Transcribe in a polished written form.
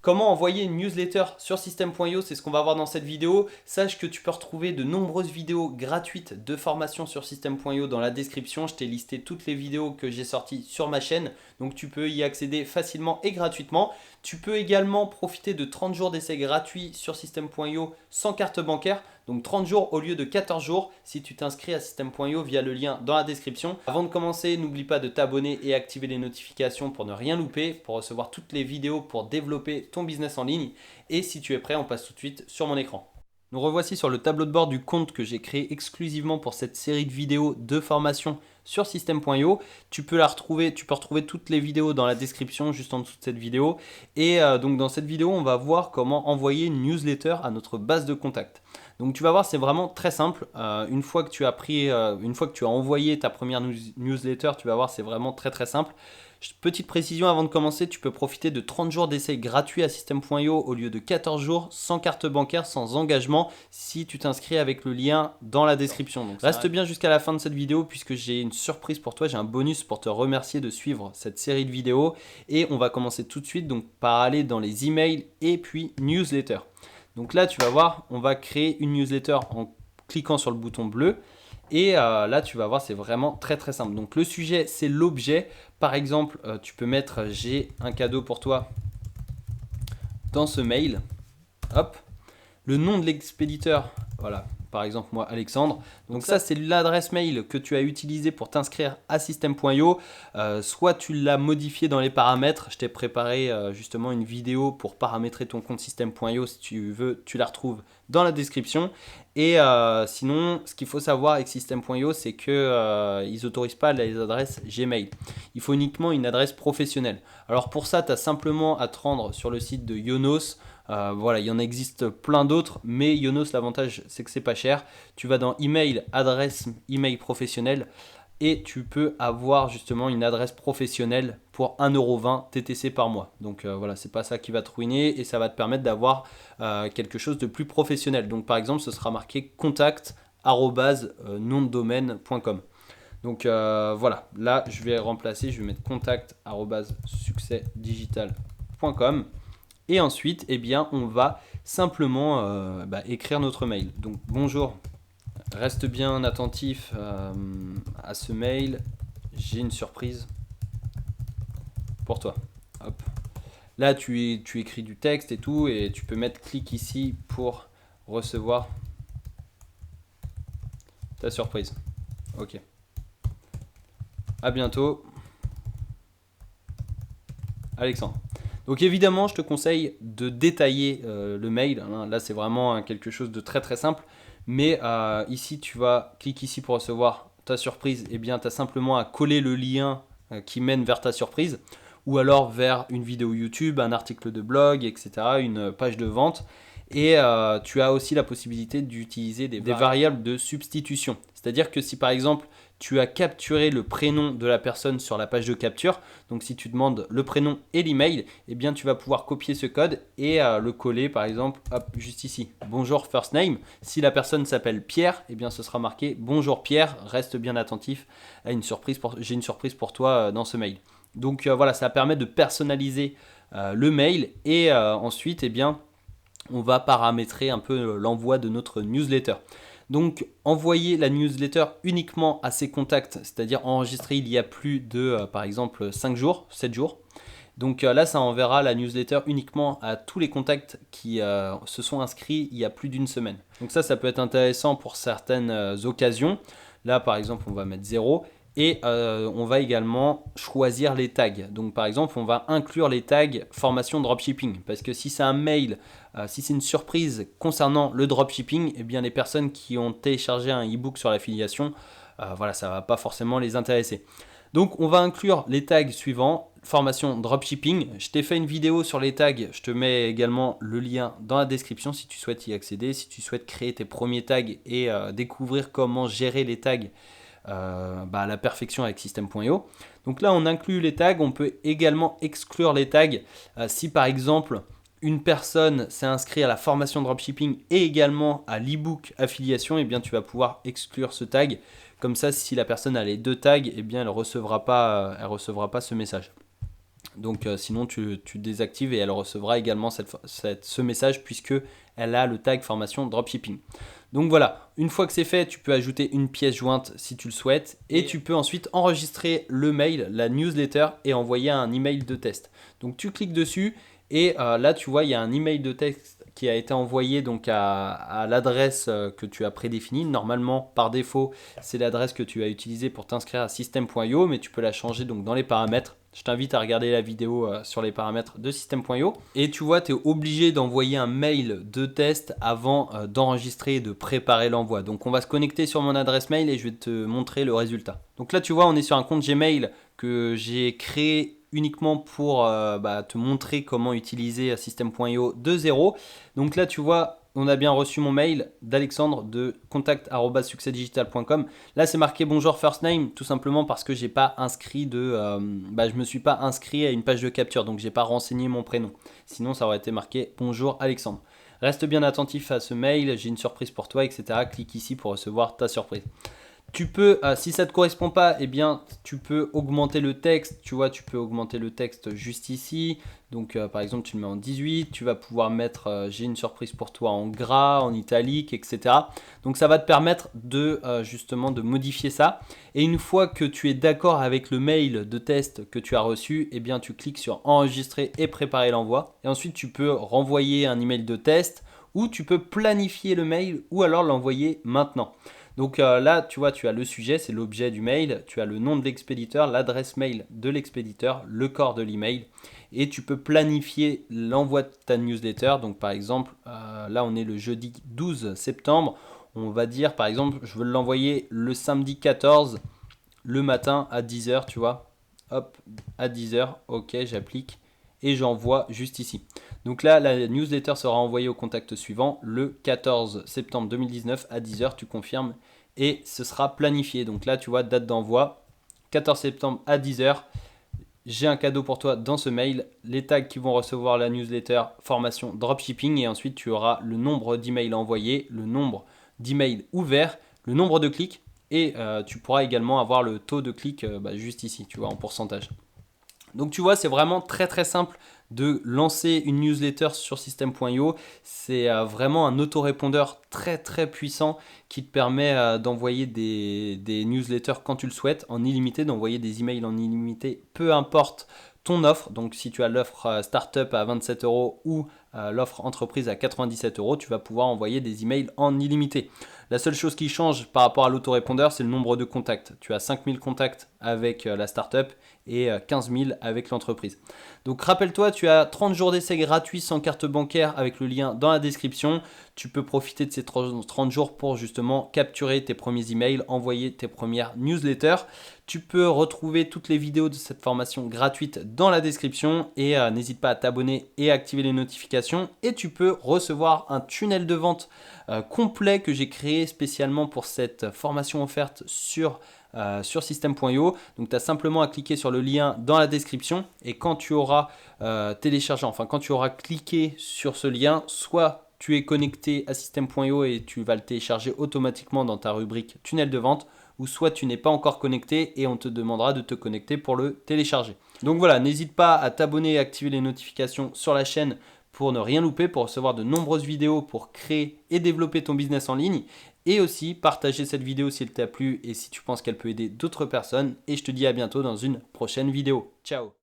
Comment envoyer une newsletter sur System.io, c'est ce qu'on va voir dans cette vidéo. Sache que tu peux retrouver de nombreuses vidéos gratuites de formation sur System.io dans la description. Je t'ai listé toutes les vidéos que j'ai sorties sur ma chaîne, donc tu peux y accéder facilement et gratuitement. Tu peux également profiter de 30 jours d'essai gratuit sur System.io sans carte bancaire, donc 30 jours au lieu de 14 jours si tu t'inscris à System.io via le lien dans la description. Avant de commencer, n'oublie pas de t'abonner et activer les notifications pour ne rien louper, pour recevoir toutes les vidéos pour développer ton business en ligne. Et si tu es prêt, on passe tout de suite sur mon écran. Nous revoici sur le tableau de bord du compte que j'ai créé exclusivement pour cette série de vidéos de formation sur System.io. Tu peux retrouver toutes les vidéos dans la description juste en dessous de cette vidéo. Et donc dans cette vidéo, on va voir comment envoyer une newsletter à notre base de contact. Donc tu vas voir, c'est vraiment très simple. Une fois que tu as envoyé ta première newsletter, tu vas voir, c'est vraiment très simple. Petite précision avant de commencer, tu peux profiter de 30 jours d'essai gratuit à System.io au lieu de 14 jours, sans carte bancaire, sans engagement, si tu t'inscris avec le lien dans la description. Donc reste bien jusqu'à la fin de cette vidéo puisque j'ai une surprise pour toi, j'ai un bonus pour te remercier de suivre cette série de vidéos. Et on va commencer tout de suite donc, par aller dans les emails et puis newsletter. Donc là, tu vas voir, on va créer une newsletter en cliquant sur le bouton bleu. Et là, tu vas voir, c'est vraiment très simple. Donc le sujet, c'est l'objet. Par exemple, tu peux mettre j'ai un cadeau pour toi dans ce mail. Hop. Le nom de l'expéditeur, voilà. Par exemple, moi, Alexandre. Donc ça, c'est l'adresse mail que tu as utilisée pour t'inscrire à System.io. Soit tu l'as modifié dans les paramètres. Je t'ai préparé justement une vidéo pour paramétrer ton compte System.io. Si tu veux, tu la retrouves dans la description. Et sinon, ce qu'il faut savoir avec System.io, c'est qu'ils n'autorisent pas les adresses Gmail. Il faut uniquement une adresse professionnelle. Alors pour ça, tu as simplement à te rendre sur le site de Yonos. Voilà, il y en existe plein d'autres, mais Yonos, l'avantage, c'est que c'est pas cher. Tu vas dans email, adresse email professionnelle et tu peux avoir justement une adresse professionnelle pour 1,20 € TTC par mois. Donc voilà, c'est pas ça qui va te ruiner et ça va te permettre d'avoir quelque chose de plus professionnel. Donc par exemple, ce sera marqué contact@nomdedomaine.com. Donc voilà, là je vais remplacer, je vais mettre contact@succèsdigital.com. Et ensuite, eh bien, on va simplement écrire notre mail. Donc bonjour, reste bien attentif à ce mail. J'ai une surprise pour toi. Hop. Là, tu écris du texte et tout, et tu peux mettre clique ici pour recevoir ta surprise. Ok. À bientôt, Alexandre. Donc évidemment, je te conseille de détailler le mail. Là, c'est vraiment quelque chose de très simple. Mais ici, clique ici pour recevoir ta surprise. Eh bien, tu as simplement à coller le lien qui mène vers ta surprise. Ou alors vers une vidéo YouTube, un article de blog, etc. Une page de vente. Et tu as aussi la possibilité d'utiliser des variables de substitution. C'est-à-dire que si par exemple tu as capturé le prénom de la personne sur la page de capture, donc si tu demandes le prénom et l'email, eh bien tu vas pouvoir copier ce code et le coller par exemple hop, juste ici. Bonjour first name. Si la personne s'appelle Pierre, eh bien ce sera marqué bonjour Pierre, reste bien attentif à j'ai une surprise pour toi dans ce mail. Donc voilà, ça permet de personnaliser le mail et ensuite eh bien on va paramétrer un peu l'envoi de notre newsletter. Donc, envoyer la newsletter uniquement à ses contacts, c'est-à-dire enregistrer il y a plus de, par exemple, 5 jours, 7 jours. Donc là, ça enverra la newsletter uniquement à tous les contacts qui se sont inscrits il y a plus d'une semaine. Donc ça peut être intéressant pour certaines occasions. Là, par exemple, on va mettre 0. Et on va également choisir les tags. Donc par exemple, on va inclure les tags formation dropshipping. Parce que si c'est un mail, si c'est une surprise concernant le dropshipping, eh bien les personnes qui ont téléchargé un e-book sur l'affiliation, voilà, ça ne va pas forcément les intéresser. Donc on va inclure les tags suivants. Formation dropshipping. Je t'ai fait une vidéo sur les tags. Je te mets également le lien dans la description si tu souhaites y accéder. Si tu souhaites créer tes premiers tags et découvrir comment gérer les tags à la perfection avec System.io. Donc là, on inclut les tags. On peut également exclure les tags si par exemple une personne s'est inscrite à la formation dropshipping et également à l'e-book affiliation, et bien tu vas pouvoir exclure ce tag. Comme ça, si la personne a les deux tags, et bien elle recevra pas ce message. Donc sinon tu désactives et elle recevra également ce message puisque elle a le tag formation dropshipping. Donc voilà, une fois que c'est fait, tu peux ajouter une pièce jointe si tu le souhaites et tu peux ensuite enregistrer le mail, la newsletter et envoyer un email de test. Donc tu cliques dessus et là tu vois il y a un email de test qui a été envoyé donc à l'adresse que tu as prédéfinie. Normalement par défaut c'est l'adresse que tu as utilisée pour t'inscrire à system.io, mais tu peux la changer donc dans les paramètres. Je t'invite à regarder la vidéo sur les paramètres de system.io. Et tu vois, tu es obligé d'envoyer un mail de test avant d'enregistrer et de préparer l'envoi. Donc on va se connecter sur mon adresse mail et je vais te montrer le résultat. Donc là tu vois, on est sur un compte Gmail que j'ai créé uniquement pour te montrer comment utiliser system.io de zéro. Donc là tu vois, on a bien reçu mon mail d'Alexandre de contact@succèsdigital.com. Là c'est marqué bonjour first name, tout simplement parce que je me suis pas inscrit à une page de capture, donc j'ai pas renseigné mon prénom. Sinon ça aurait été marqué bonjour Alexandre. Reste bien attentif à ce mail, j'ai une surprise pour toi, etc. Clique ici pour recevoir ta surprise. Tu peux, si ça ne te correspond pas, eh bien, tu peux augmenter le texte. Tu vois, tu peux augmenter le texte juste ici. Donc, par exemple, tu le mets en 18. Tu vas pouvoir mettre j'ai une surprise pour toi en gras, en italique, etc. Donc, ça va te permettre de justement de modifier ça. Et une fois que tu es d'accord avec le mail de test que tu as reçu, eh bien, tu cliques sur enregistrer et préparer l'envoi. Et ensuite, tu peux renvoyer un email de test ou tu peux planifier le mail ou alors l'envoyer maintenant. Donc là, tu vois, tu as le sujet, c'est l'objet du mail, tu as le nom de l'expéditeur, l'adresse mail de l'expéditeur, le corps de l'email et tu peux planifier l'envoi de ta newsletter. Donc par exemple, là on est le jeudi 12 septembre, on va dire par exemple, je veux l'envoyer le samedi 14, le matin à 10h, tu vois. Hop, à 10h, ok, j'applique et j'envoie juste ici. Donc là, la newsletter sera envoyée au contact suivant le 14 septembre 2019 à 10h, tu confirmes et ce sera planifié. Donc là, tu vois, date d'envoi, 14 septembre à 10h. J'ai un cadeau pour toi dans ce mail, les tags qui vont recevoir la newsletter formation dropshipping et ensuite tu auras le nombre d'emails envoyés, le nombre d'emails ouverts, le nombre de clics et tu pourras également avoir le taux de clic juste ici, tu vois, en pourcentage. Donc tu vois, c'est vraiment très très simple de lancer une newsletter sur system.io. C'est vraiment un autorépondeur très très puissant qui te permet d'envoyer des newsletters quand tu le souhaites en illimité, d'envoyer des emails en illimité, peu importe ton offre. Donc si tu as l'offre startup à 27 € ou l'offre entreprise à 97 €, tu vas pouvoir envoyer des emails en illimité. La seule chose qui change par rapport à l'autorépondeur, c'est le nombre de contacts. Tu as 5000 contacts avec la startup et 15 000 avec l'entreprise. Donc rappelle-toi, tu as 30 jours d'essai gratuits sans carte bancaire avec le lien dans la description. Tu peux profiter de ces 30 jours pour justement capturer tes premiers emails, envoyer tes premières newsletters. Tu peux retrouver toutes les vidéos de cette formation gratuite dans la description et n'hésite pas à t'abonner et à activer les notifications. Et tu peux recevoir un tunnel de vente complet que j'ai créé spécialement pour cette formation offerte sur system.io. Donc tu as simplement à cliquer sur le lien dans la description et quand tu auras quand tu auras cliqué sur ce lien, soit tu es connecté à system.io et tu vas le télécharger automatiquement dans ta rubrique tunnel de vente, ou soit tu n'es pas encore connecté et on te demandera de te connecter pour le télécharger. Donc voilà, n'hésite pas à t'abonner et activer les notifications sur la chaîne pour ne rien louper, pour recevoir de nombreuses vidéos pour créer et développer ton business en ligne. Et aussi partager cette vidéo si elle t'a plu et si tu penses qu'elle peut aider d'autres personnes. Et je te dis à bientôt dans une prochaine vidéo. Ciao!